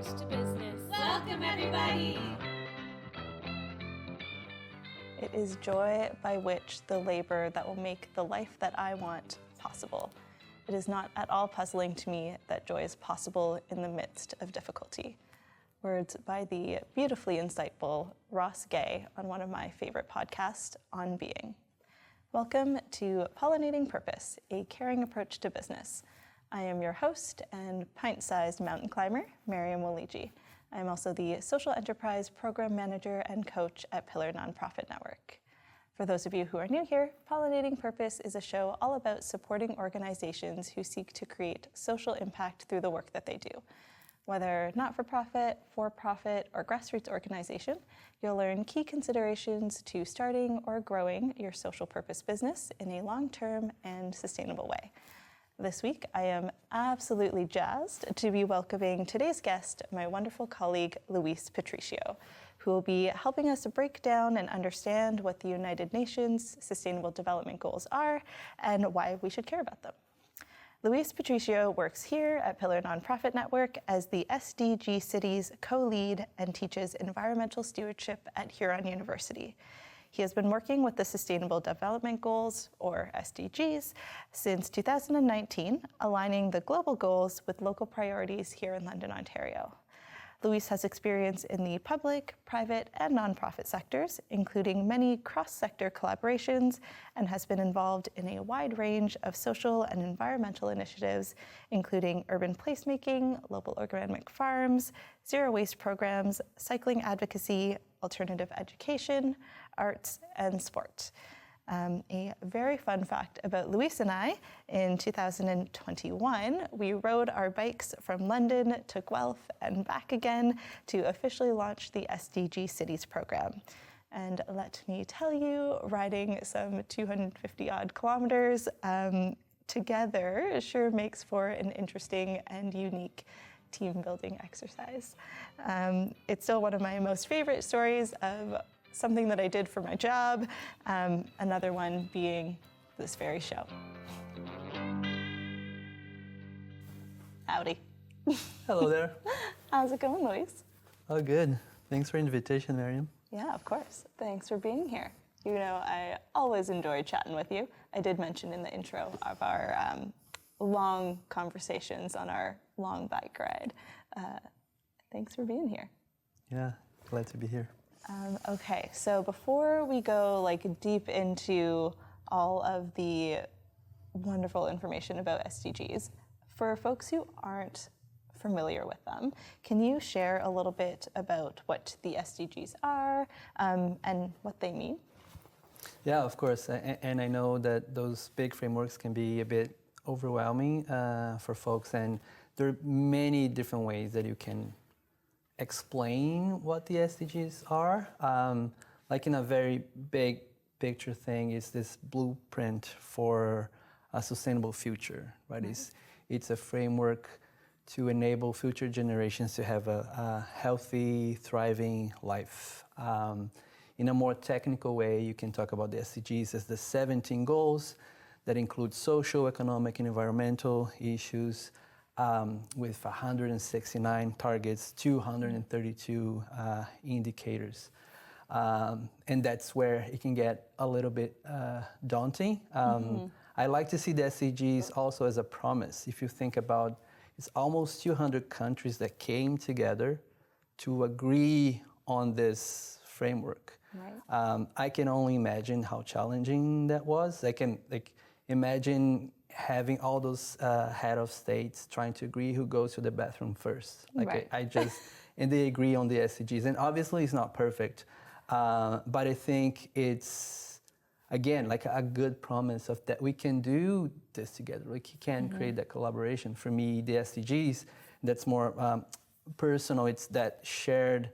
approach to business. Welcome, everybody! It is joy by which the labor that will make the life that I want possible. It is not at all puzzling to me that joy is possible in the midst of difficulty. Words by the beautifully insightful Ross Gay on one of my favorite podcasts, On Being. Welcome to Pollinating Purpose, a caring approach to business. I am your host and pint-sized mountain climber, Miriam Waligi. I am also the Social Enterprise Program Manager and Coach at Pillar Nonprofit Network. For those of you who are new here, Pollinating Purpose is a show all about supporting organizations who seek to create social impact through the work that they do. Whether not-for-profit, for-profit, or grassroots organization, you'll learn key considerations to starting or growing your social purpose business in a long-term and sustainable way. This week, I am absolutely jazzed to be welcoming today's guest, my wonderful colleague, Luis Patricio, who will be helping us break down and understand what the United Nations Sustainable Development Goals are and why we should care about them. Luis Patricio works here at Pillar Nonprofit Network as the SDG Cities co-lead and teaches environmental stewardship at Huron University. He has been working with the Sustainable Development Goals, or SDGs, since 2019, aligning the global goals with local priorities here in London, Ontario. Luis has experience in the public, private, and nonprofit sectors, including many cross-sector collaborations, and has been involved in a wide range of social and environmental initiatives, including urban placemaking, local organic farms, zero waste programs, cycling advocacy, alternative education, arts, and sport. A very fun fact about Luis and I, in 2021, we rode our bikes from London to Guelph and back again to officially launch the SDG Cities program. And let me tell you, riding some 250 odd kilometers together sure makes for an interesting and unique team building exercise. It's still one of my most favorite stories of something that I did for my job, another one being this very show. Howdy. Hello there. How's it going, Luis? Oh, good. Thanks for the invitation, Miriam. Yeah, of course. Thanks for being here. You know, I always enjoy chatting with you. I did mention in the intro of our long conversations on our long bike ride. Thanks for being here. Yeah, glad to be here. Okay, so before we go deep into all of the wonderful information about SDGs, for folks who aren't familiar with them, can you share a little bit about what the SDGs are and what they mean? Yeah, of course. And I know that those big frameworks can be a bit overwhelming for folks, and there are many different ways that you can explain what the SDGs are. In a very big picture thing is this blueprint for a sustainable future, right? Mm-hmm. It's a framework to enable future generations to have a healthy, thriving life. In a more technical way, you can talk about the SDGs as the 17 goals that include social, economic, and environmental issues, with 169 targets, 232 indicators. And that's where it can get a little bit daunting. I like to see the SDGs also as a promise. If you think about, it's almost 200 countries that came together to agree on this framework. Right. I can only imagine how challenging that was. I can imagine having all those head of states trying to agree who goes to the bathroom first. Right. And they agree on the SDGs. And obviously it's not perfect, but I think it's, again, a good promise of that we can do this together. We can create that collaboration. For me, the SDGs, that's more personal. It's that shared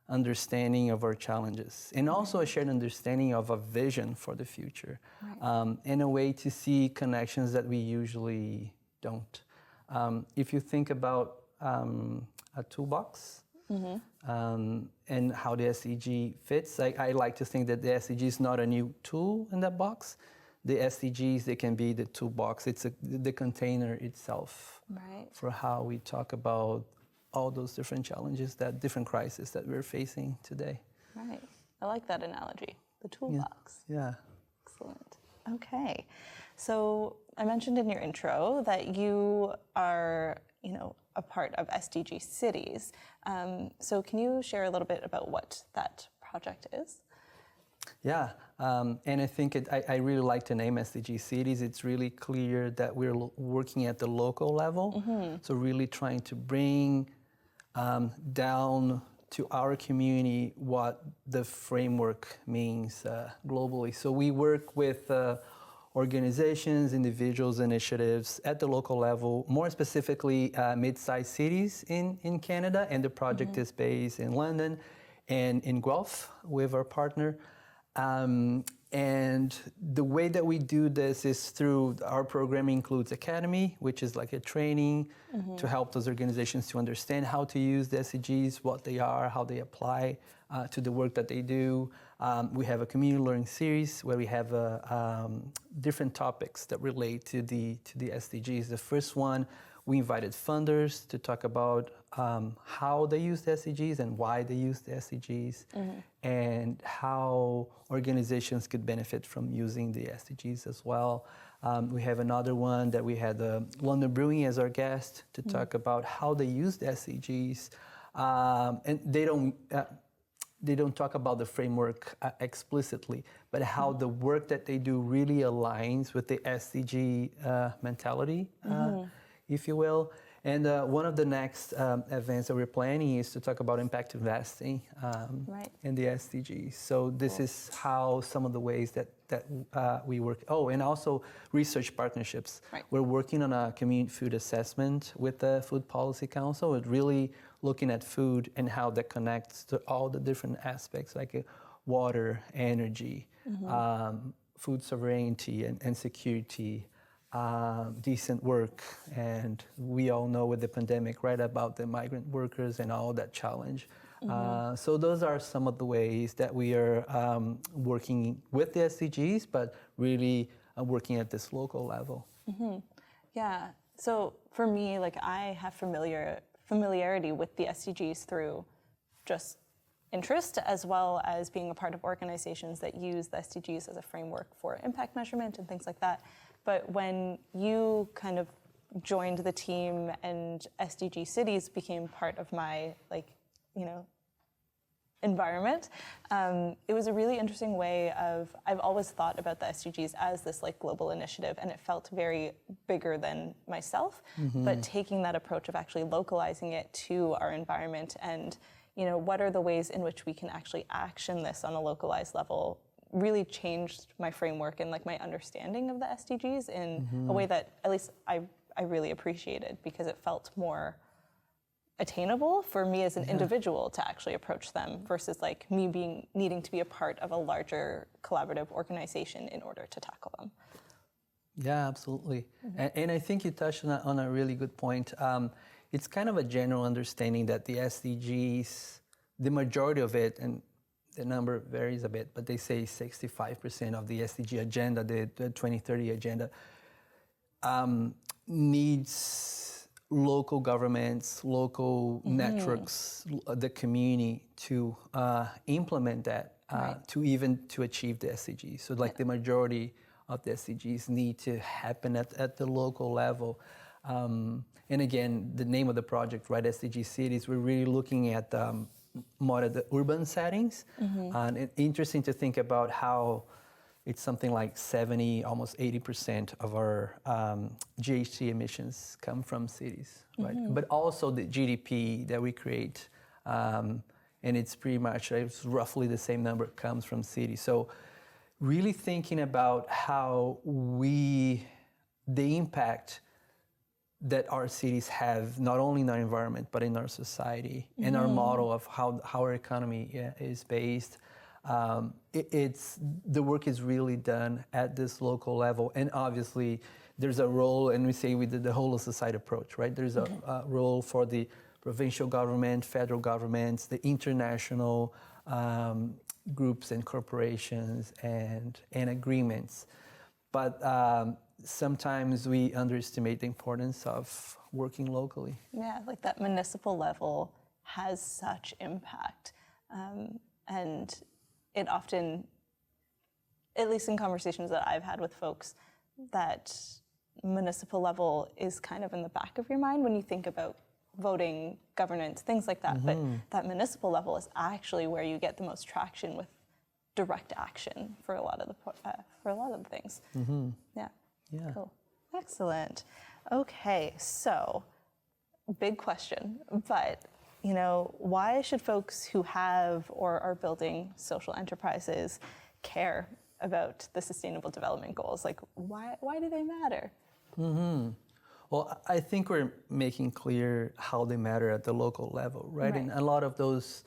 understanding of our challenges, and also a shared understanding of a vision for the future, and a way to see connections that we usually don't. If you think about a toolbox, and how the SDG fits, I like to think that the SDG is not a new tool in that box. The SDGs, they can be the toolbox. It's the container itself for how we talk about all those different challenges, that different crises that we're facing today. Right. I like that analogy, the toolbox. Yeah. Excellent. Okay. So I mentioned in your intro that you are, a part of SDG Cities. So can you share a little bit about what that project is? Yeah, and I think I really like the name SDG Cities. It's really clear that we're working at the local level. So really trying to bring down to our community what the framework means globally. So we work with organizations, individuals, initiatives at the local level, more specifically mid-sized cities in Canada, and the project is based in London and in Guelph with our partner. And the way that we do this is through our program includes Academy, which is like a training to help those organizations to understand how to use the SDGs, what they are, how they apply to the work that they do. We have a community learning series where we have different topics that relate to the SDGs. The first one, we invited funders to talk about how they use the SDGs and why they use the SDGs, and how organizations could benefit from using the SDGs as well. We have another one that we had London Brewing as our guest to talk about how they use the SDGs, and they don't talk about the framework explicitly, but how the work that they do really aligns with the SDG mentality, if you will. And one of the next events that we're planning is to talk about impact investing in the SDGs. So this is how some of the ways that we work. Oh, and also research partnerships. Right. We're working on a community food assessment with the Food Policy Council. We're really looking at food and how that connects to all the different aspects like water, energy, food sovereignty and security, decent work. And we all know with the pandemic, right, about the migrant workers and all that challenge. So those are some of the ways that we are working with the SDGs, but really working at this local level. Yeah. So for me, like I have familiarity with the SDGs through just interest, as well as being a part of organizations that use the SDGs as a framework for impact measurement and things like that. But when you kind of joined the team and SDG Cities became part of my environment, it was a really interesting way of, I've always thought about the SDGs as this like global initiative, and it felt very bigger than myself, but taking that approach of actually localizing it to our environment and, what are the ways in which we can actually action this on a localized level really changed my framework and like my understanding of the SDGs in a way that at least I really appreciated, because it felt more attainable for me as an individual to actually approach them versus like me needing to be a part of a larger collaborative organization in order to tackle them. Yeah, absolutely. And I think you touched on a really good point. It's kind of a general understanding that the SDGs, the majority of it, and the number varies a bit, but they say 65% of the SDG agenda, the 2030 agenda, needs local governments, local networks, the community to implement that, to achieve the SDGs. So like the majority of the SDGs need to happen at the local level. And again, the name of the project, right, SDG Cities, we're really looking at more at the urban settings. And it's interesting to think about how it's something like 70, almost 80% of our GHG emissions come from cities, right? But also the GDP that we create, and it's pretty much, it's roughly the same number comes from cities. So really thinking about how the impact that our cities have, not only in our environment, but in our society, and our model of how our economy is based. The work is really done at this local level. And obviously, there's a role, and we say we did the whole of society approach, right? There's a role for the provincial government, federal governments, the international groups and corporations and agreements. But sometimes we underestimate the importance of working locally. Yeah, like that municipal level has such impact. And it often, at least in conversations that I've had with folks, that municipal level is kind of in the back of your mind when you think about voting, governance, things like that. But that municipal level is actually where you get the most traction with direct action for a lot of the things. Yeah. Cool. Excellent. Okay, so big question, but why should folks who have or are building social enterprises care about the Sustainable Development Goals? Like, why do they matter? Well, I think we're making clear how they matter at the local level, right? And a lot of those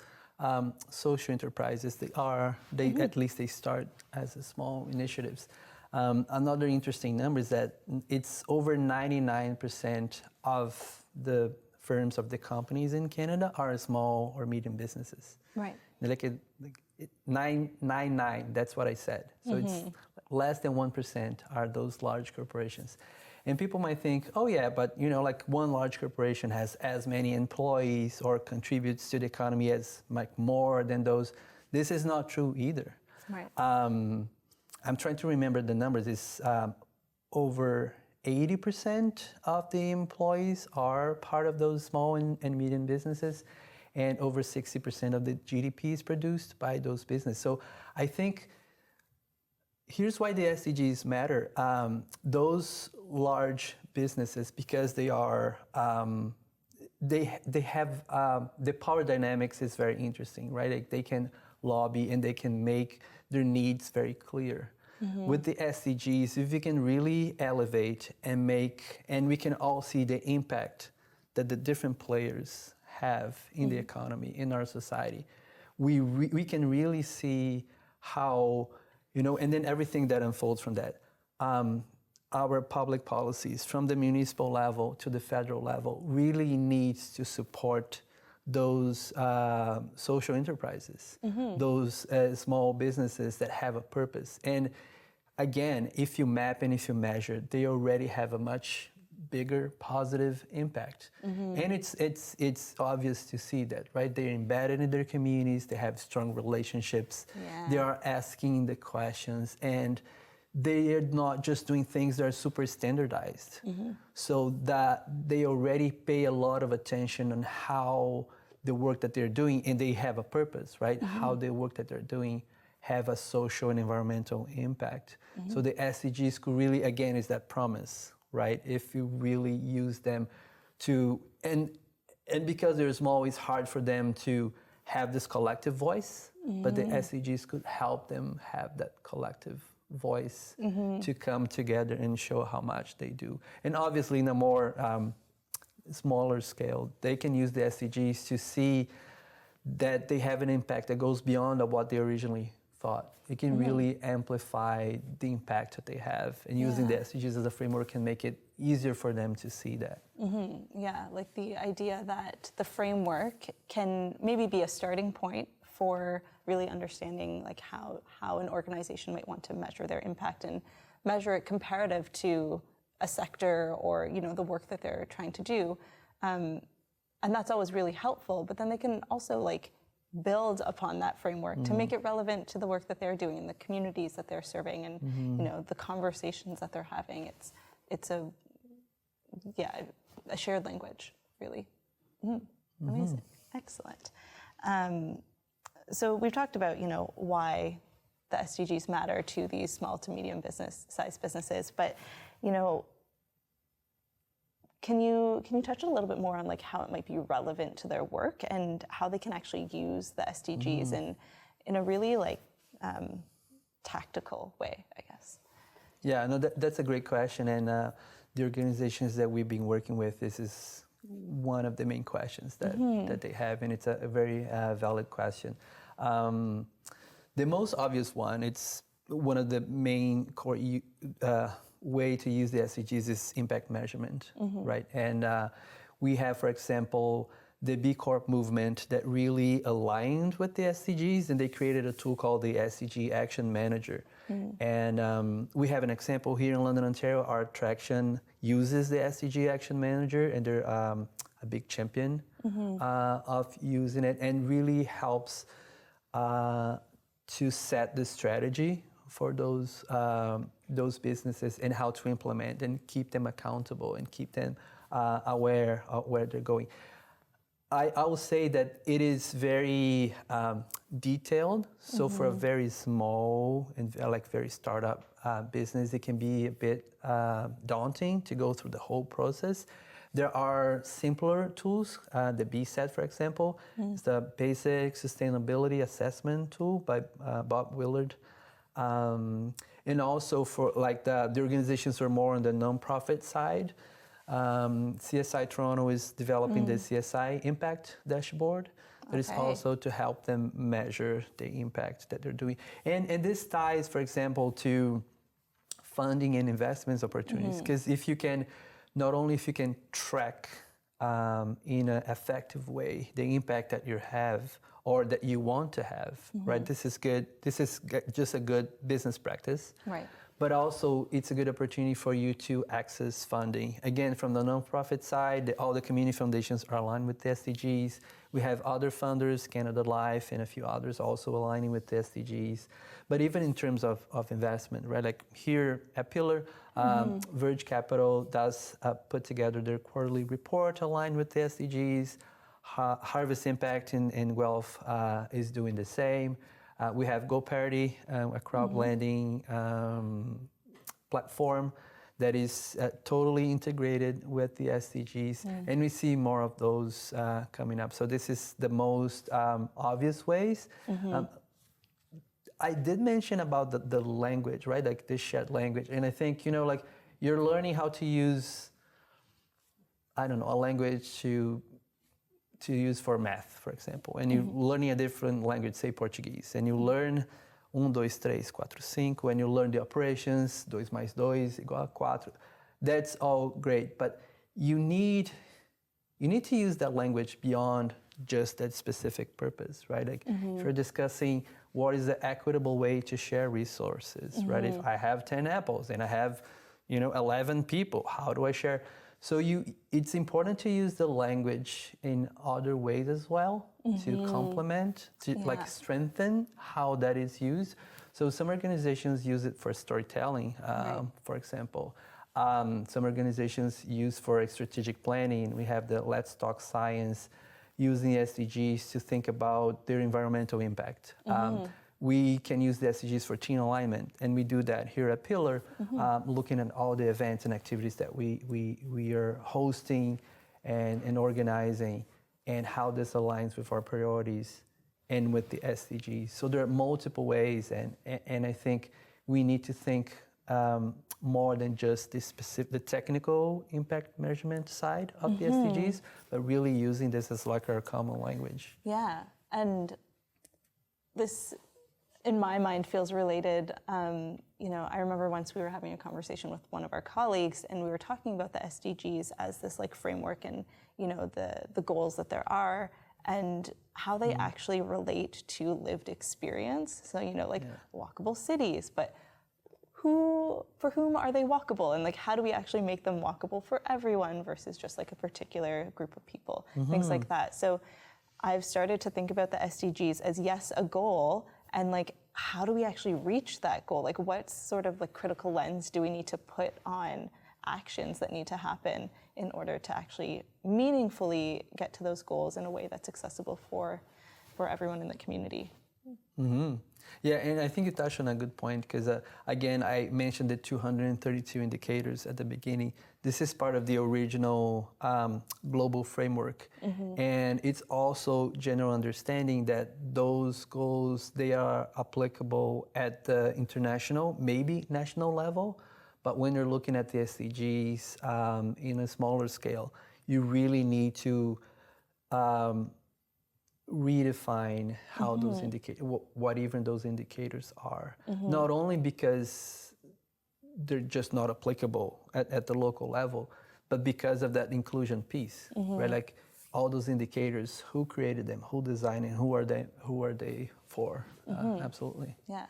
social enterprises, at least they start as small initiatives. Another interesting number is that it's over 99% of the firms of the companies in Canada are small or medium businesses. Right. Like 999, that's what I said. So it's less than 1% are those large corporations. And people might think, oh yeah, but like one large corporation has as many employees or contributes to the economy as like more than those. This is not true either. Right. I'm trying to remember the numbers. It's over 80% of the employees are part of those small and medium businesses, and over 60% of the GDP is produced by those businesses. So I think here's why the SDGs matter. Those large businesses, because they are, they have, the power dynamics is very interesting, right? Like they can lobby and they can make their needs very clear. With the SDGs, if we can really elevate and we can all see the impact that the different players have in the economy, in our society, we can really see how, and then everything that unfolds from that. Our public policies from the municipal level to the federal level really needs to support those social enterprises, those small businesses that have a purpose. And again, if you map and if you measure, they already have a much bigger positive impact. And it's obvious to see that, right? They're embedded in their communities, they have strong relationships, they are asking the questions, and they are not just doing things that are super standardized. So that they already pay a lot of attention on how the work that they're doing, and they have a purpose, right? How the work that they're doing have a social and environmental impact. So the SDGs could really, again, is that promise, right? If you really use them to, and because they're small, it's hard for them to have this collective voice, but the SDGs could help them have that collective voice to come together and show how much they do. And obviously in a more smaller scale, they can use the SDGs to see that they have an impact that goes beyond what they originally thought. It can really amplify the impact that they have, and using the SDGs as a framework can make it easier for them to see that. Yeah, like the idea that the framework can maybe be a starting point for really understanding like how an organization might want to measure their impact and measure it comparative to a sector or the work that they're trying to do. And that's always really helpful, but then they can also like build upon that framework to make it relevant to the work that they're doing, the communities that they're serving, and the conversations that they're having. It's a shared language, really. Amazing, excellent. So we've talked about why the SDGs matter to these small to medium size businesses, but Can you touch a little bit more on like how it might be relevant to their work and how they can actually use the SDGs in a really like tactical way, I guess? Yeah, no, that's a great question, and the organizations that we've been working with, this is one of the main questions that they have, and it's a very valid question. The most obvious one, it's one of the main core way to use the SDGs is impact measurement, right? And we have, for example, the B Corp movement that really aligned with the SDGs, and they created a tool called the SDG Action Manager. And we have an example here in London, Ontario. Our attraction uses the SDG Action Manager, and they're a big champion of using it, and really helps to set the strategy for those businesses and how to implement and keep them accountable and keep them aware of where they're going. I will say that it is very detailed. So for a very small and like very startup business, it can be a bit daunting to go through the whole process. There are simpler tools. The BSET, for example, is the Basic Sustainability Assessment tool by Bob Willard. And also for like the organizations who are more on the nonprofit side, CSI Toronto is developing the CSI Impact Dashboard. That is also to help them measure the impact that they're doing. And this ties, for example, to funding and investments opportunities. Because if you can, not only if you can track in an effective way the impact that you have or that you want to have, right? This is good. This is just a good business practice. Right. But also, it's a good opportunity for you to access funding. Again, from the nonprofit side, all the community foundations are aligned with the SDGs. We have other funders, Canada Life and a few others also aligning with the SDGs. But even in terms of investment, right? Like here at Pillar, Verge Capital does put together their quarterly report aligned with the SDGs. Harvest Impact and Wealth is doing the same. We have GoParity, a crowd-lending platform that is totally integrated with the SDGs, and we see more of those coming up. So this is the most obvious ways. I did mention about the language, right? Like the shared language, and I think, you know, like you're learning how to use, I don't know, a language to use for math, for example, and you're learning a different language, say Portuguese, and you learn 1, 2, 3, 4, 5, and you learn the operations, 2 mais 2 igual a 4. That's all great, but you need to use that language beyond just that specific purpose, right? Like if you're discussing what is the equitable way to share resources, right? If I have 10 apples and I have, 11 people, how do I share? So it's important to use the language in other ways as well to complement, to like strengthen how that is used. So some organizations use it for storytelling, for example. Some organizations use for strategic planning. We have the Let's Talk Science using the SDGs to think about their environmental impact. We can use the SDGs for team alignment, and we do that here at Pillar, looking at all the events and activities that we are hosting and organizing, and how this aligns with our priorities and with the SDGs. So there are multiple ways, and I think we need to think more than just the technical impact measurement side of the SDGs, but really using this as like our common language. Yeah, and this, in my mind, feels related. I remember once we were having a conversation with one of our colleagues, and we were talking about the SDGs as this like framework and the goals that there are, and how they actually relate to lived experience. So walkable cities, but for whom are they walkable, and like how do we actually make them walkable for everyone versus just like a particular group of people, things like that. So I've started to think about the SDGs as, yes, a goal, and like how do we actually reach that goal? Like what sort of like critical lens do we need to put on actions that need to happen in order to actually meaningfully get to those goals in a way that's accessible for everyone in the community? Yeah, and I think you touched on a good point, because again, I mentioned the 232 indicators at the beginning. This is part of the original global framework, and it's also general understanding that those goals, they are applicable at the international, maybe national level, but when you're looking at the SDGs in a smaller scale, you really need to redefine how those what even those indicators are. Not only because they're just not applicable at the local level, but because of that inclusion piece, right? Like all those indicators, who created them, who designed it, who are they for? Absolutely. Yeah.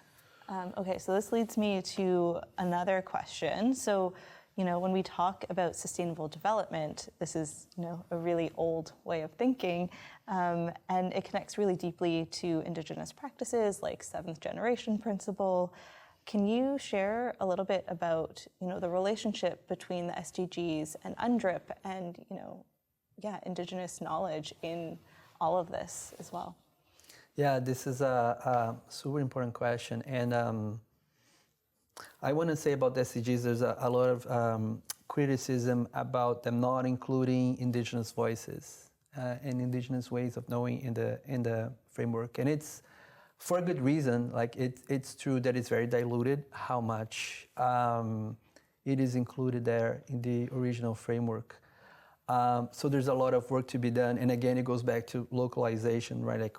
Okay, so this leads me to another question. So, when we talk about sustainable development, this is, a really old way of thinking, and it connects really deeply to Indigenous practices like seventh generation principle. Can you share a little bit about, the relationship between the SDGs and UNDRIP and, Indigenous knowledge in all of this as well? Yeah, this is a super important question. And I want to say about the SDGs, there's a lot of criticism about them not including Indigenous voices and Indigenous ways of knowing in the framework. And it's for a good reason. Like it's true that it's very diluted how much it is included there in the original framework. So there's a lot of work to be done. And again, it goes back to localization, right? Like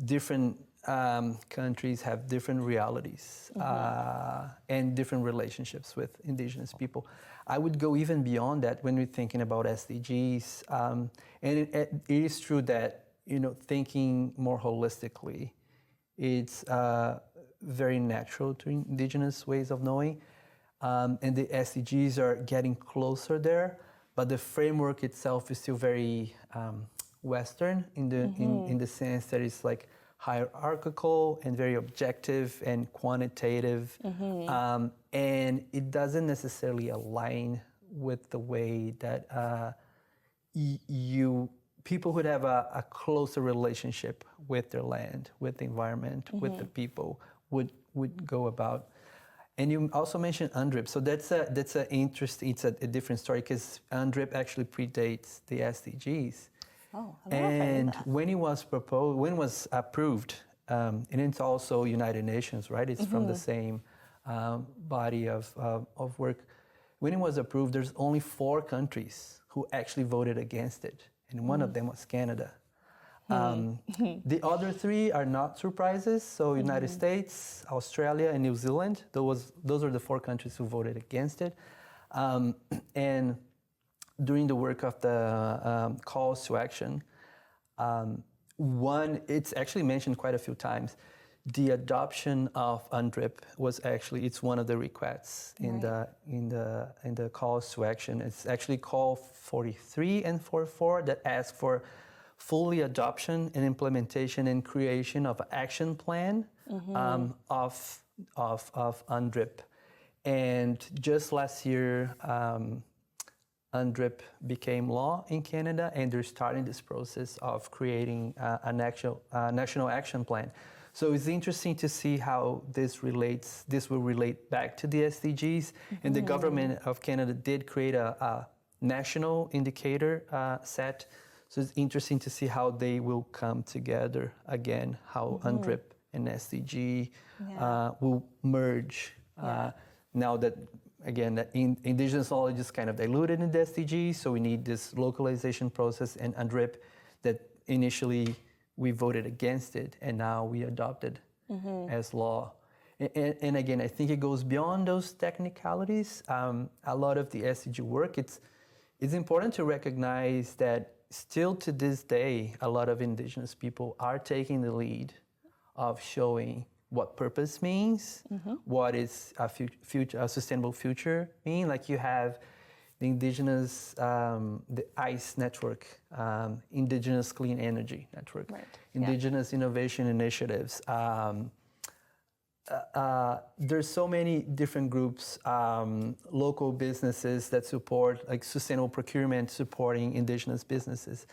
different countries have different realities and different relationships with Indigenous people. I would go even beyond that when we're thinking about SDGs. And it is true that, thinking more holistically, it's very natural to Indigenous ways of knowing. And the SDGs are getting closer there, but the framework itself is still very Western in the sense that it's like hierarchical and very objective and quantitative, and it doesn't necessarily align with the way that people would have a closer relationship with their land, with the environment, with the people would go about. And you also mentioned UNDRIP, so that's a interesting. It's a different story because UNDRIP actually predates the SDGs. Oh, I don't know if I knew that. When it was proposed, when it was approved, and it's also United Nations, right? It's from the same body of work. When it was approved, there's only 4 countries who actually voted against it, and one of them was Canada. The other 3 are not surprises. So United States, Australia, and New Zealand. Those are the 4 countries who voted against it. And during the work of the calls to action, it's actually mentioned quite a few times. The adoption of UNDRIP was actually, it's one of the requests in the calls to action. It's actually call 43 and 44 that ask for fully adoption and implementation and creation of an action plan of UNDRIP. And just last year, UNDRIP became law in Canada, and they're starting this process of creating a national action plan. So it's interesting to see how this will relate back to the SDGs. And the government of Canada did create a national indicator set. So it's interesting to see how they will come together again, how UNDRIP and SDG will merge now that, again, that Indigenous knowledge is kind of diluted in the SDGs, so we need this localization process, and UNDRIP that initially we voted against it, and now we adopted as law. And again, I think it goes beyond those technicalities. A lot of the SDG work, it's important to recognize that still to this day, a lot of Indigenous people are taking the lead of showing what purpose means, what is a sustainable future mean. Like you have the Indigenous, the ICE network, Indigenous Clean Energy Network, Indigenous Innovation Initiatives. There's so many different groups, local businesses that support, like sustainable procurement, supporting Indigenous businesses.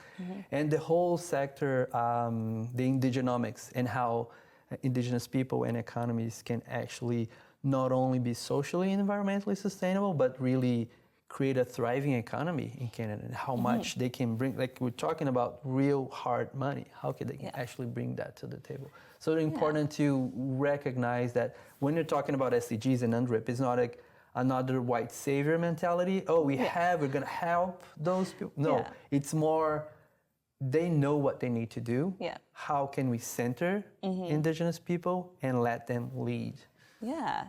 And the whole sector, the Indigenomics, and how Indigenous people and economies can actually not only be socially and environmentally sustainable, but really create a thriving economy in Canada, and how much they can bring. Like we're talking about real hard money. How can they actually bring that to the table? So it's important to recognize that when you're talking about SDGs and UNDRIP, it's not like another white savior mentality. Oh, we're going to help those people. No, it's more, they know what they need to do. How can we center Indigenous people and let them lead? Yeah.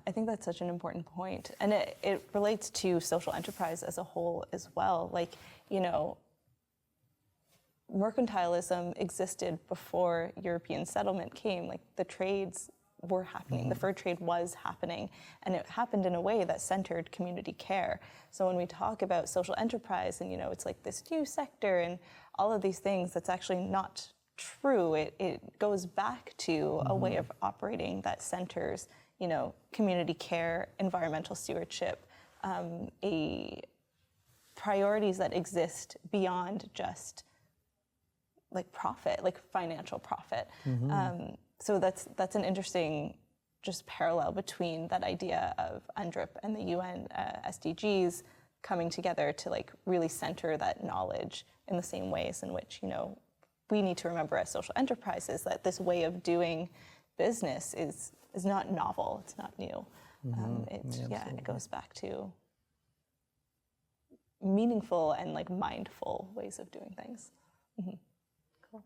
I think that's such an important point. And it relates to social enterprise as a whole as well. Like, mercantilism existed before European settlement came. Like the trades were happening, the fur trade was happening, and it happened in a way that centered community care. So when we talk about social enterprise and, it's like this new sector and all of these things, that's actually not true. It goes back to a way of operating that centers, community care, environmental stewardship, priorities that exist beyond just like profit, like financial profit. So that's an interesting just parallel between that idea of UNDRIP and the UN SDGs coming together to like really center that knowledge in the same ways in which, we need to remember as social enterprises that this way of doing business is not novel, it's not new. It goes back to meaningful and like mindful ways of doing things. Cool.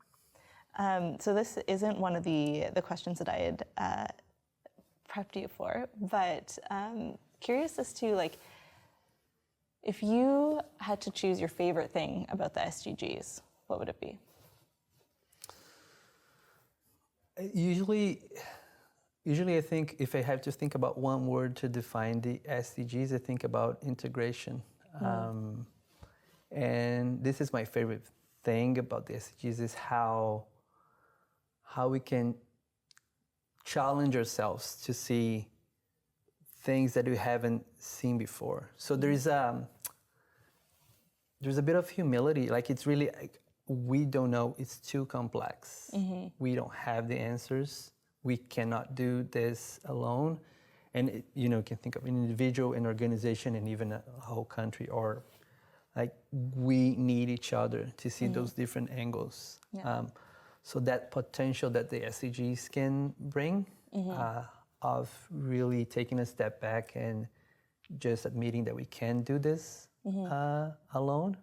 So this isn't one of the questions that I had prepped you for, but curious as to like, if you had to choose your favorite thing about the SDGs, what would it be? Usually I think if I have to think about one word to define the SDGs, I think about integration. And this is my favorite thing about the SDGs is how we can challenge ourselves to see things that we haven't seen before. So there's a bit of humility. Like it's really, we don't know, it's too complex. We don't have the answers. We cannot do this alone. And you can think of an individual, an organization, and even a whole country, or like we need each other to see those different angles. Yeah. So that potential that the SDGs can bring of really taking a step back and just admitting that we can do this alone,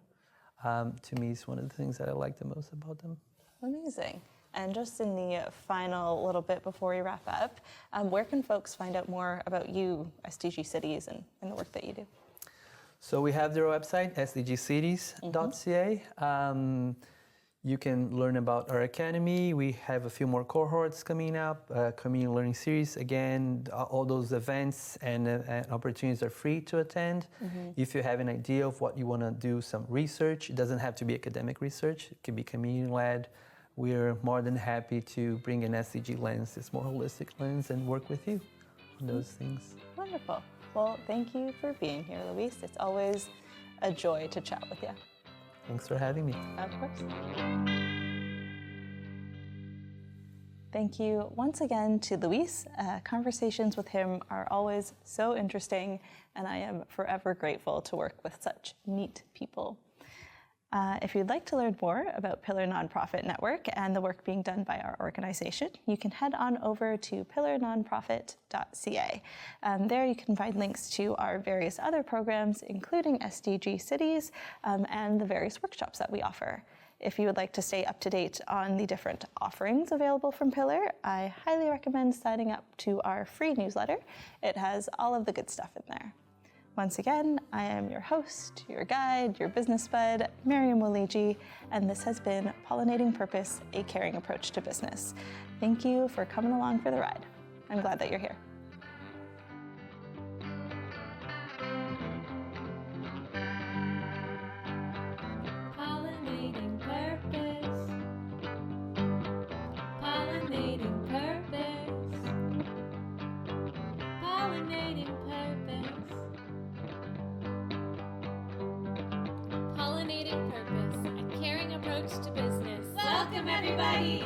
to me is one of the things that I like the most about them. Amazing. And just in the final little bit before we wrap up, where can folks find out more about you, SDG Cities, and the work that you do? So we have their website, sdgcities.ca. You can learn about our academy. We have a few more cohorts coming up, community learning series. Again, all those events and opportunities are free to attend. If you have an idea of what you want to do, some research, it doesn't have to be academic research. It can be community-led. We're more than happy to bring an SDG lens, this more holistic lens, and work with you on those things. Wonderful. Well, thank you for being here, Luis. It's always a joy to chat with you. Thanks for having me. Of course. Thank you once again to Luis. Conversations with him are always so interesting, and I am forever grateful to work with such neat people. If you'd like to learn more about Pillar Nonprofit Network and the work being done by our organization, you can head on over to pillarnonprofit.ca. There you can find links to our various other programs, including SDG Cities and the various workshops that we offer. If you would like to stay up to date on the different offerings available from Pillar, I highly recommend signing up to our free newsletter. It has all of the good stuff in there. Once again, I am your host, your guide, your business bud, Miriam Waliji, and this has been Pollinating Purpose, a caring approach to business. Thank you for coming along for the ride. I'm glad that you're here. Pollinating Purpose. Pollinating Purpose. Pollinating Purpose. Pollinating Purpose, a caring approach to business. Welcome, everybody!